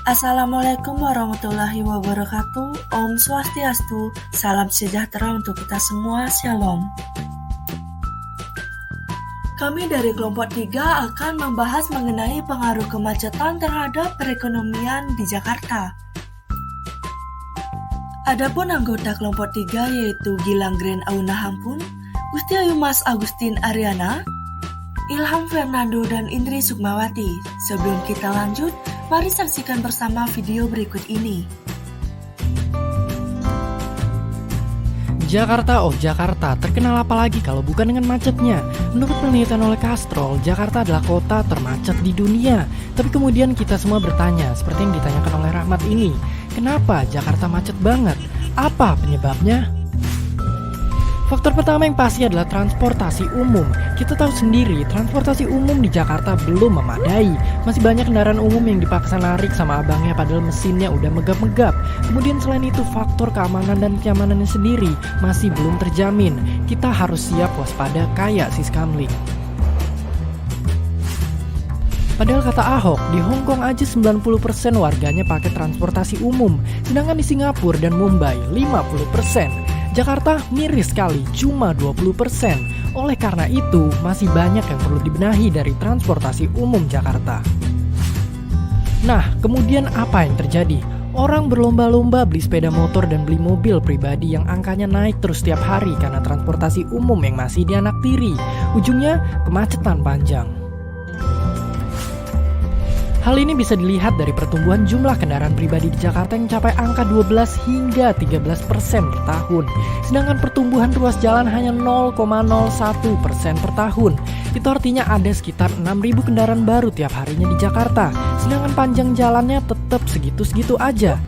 Assalamualaikum warahmatullahi wabarakatuh. Om Swastiastu. Salam sejahtera untuk kita semua. Shalom. Kami dari kelompok 3 akan membahas mengenai pengaruh kemacetan terhadap perekonomian di Jakarta. Adapun anggota kelompok 3 yaitu Gilang Grand Auna Hampun, Gusti Ayu Mas Agustin Ariana, Ilham Fernando dan Indri Sukmawati. Sebelum kita lanjut, mari saksikan bersama video berikut ini. Jakarta, terkenal apa lagi kalau bukan dengan macetnya? Menurut penelitian oleh Castrol, Jakarta adalah kota termacet di dunia. Tapi kemudian kita semua bertanya, seperti yang ditanyakan oleh Rahmat ini, kenapa Jakarta macet banget? Apa penyebabnya? Faktor pertama yang pasti adalah transportasi umum. Kita tahu sendiri, transportasi umum di Jakarta belum memadai. Masih banyak kendaraan umum yang dipaksa narik sama abangnya padahal mesinnya udah megap-megap. Kemudian selain itu, faktor keamanan dan kenyamanannya sendiri masih belum terjamin. Kita harus siap waspada kayak Siskamling. Padahal kata Ahok, di Hong Kong aja 90% warganya pakai transportasi umum, sedangkan di Singapura dan Mumbai 50%. Jakarta miris sekali, cuma 20%. Oleh karena itu, masih banyak yang perlu dibenahi dari transportasi umum Jakarta. Nah, kemudian apa yang terjadi? Orang berlomba-lomba beli sepeda motor dan beli mobil pribadi yang angkanya naik terus setiap hari karena transportasi umum yang masih dianaktiri. Ujungnya, kemacetan panjang. Hal ini bisa dilihat dari pertumbuhan jumlah kendaraan pribadi di Jakarta yang mencapai angka 12 hingga 13% per tahun. Sedangkan pertumbuhan ruas jalan hanya 0,01% per tahun. Itu artinya ada sekitar 6.000 kendaraan baru tiap harinya di Jakarta. Sedangkan panjang jalannya tetap segitu-segitu aja.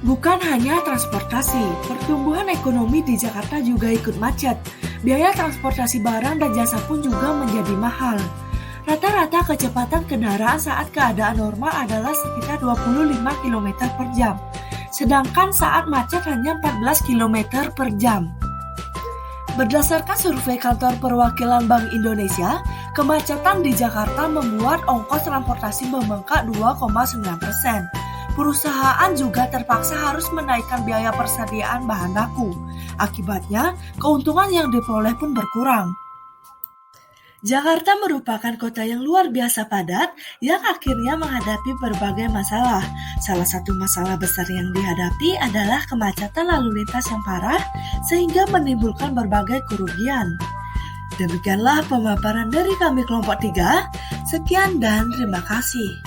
Bukan hanya transportasi, pertumbuhan ekonomi di Jakarta juga ikut macet. Biaya transportasi barang dan jasa pun juga menjadi mahal. Rata-rata kecepatan kendaraan saat keadaan normal adalah sekitar 25 km per jam, sedangkan saat macet hanya 14 km per jam. Berdasarkan survei kantor perwakilan Bank Indonesia, kemacetan di Jakarta membuat ongkos transportasi membengkak 2,9%. Perusahaan juga terpaksa harus menaikkan biaya persediaan bahan baku. Akibatnya, keuntungan yang diperoleh pun berkurang. Jakarta merupakan kota yang luar biasa padat yang akhirnya menghadapi berbagai masalah. Salah satu masalah besar yang dihadapi adalah kemacetan lalu lintas yang parah sehingga menimbulkan berbagai kerugian. Demikianlah pemaparan dari kami kelompok 3. Sekian dan terima kasih.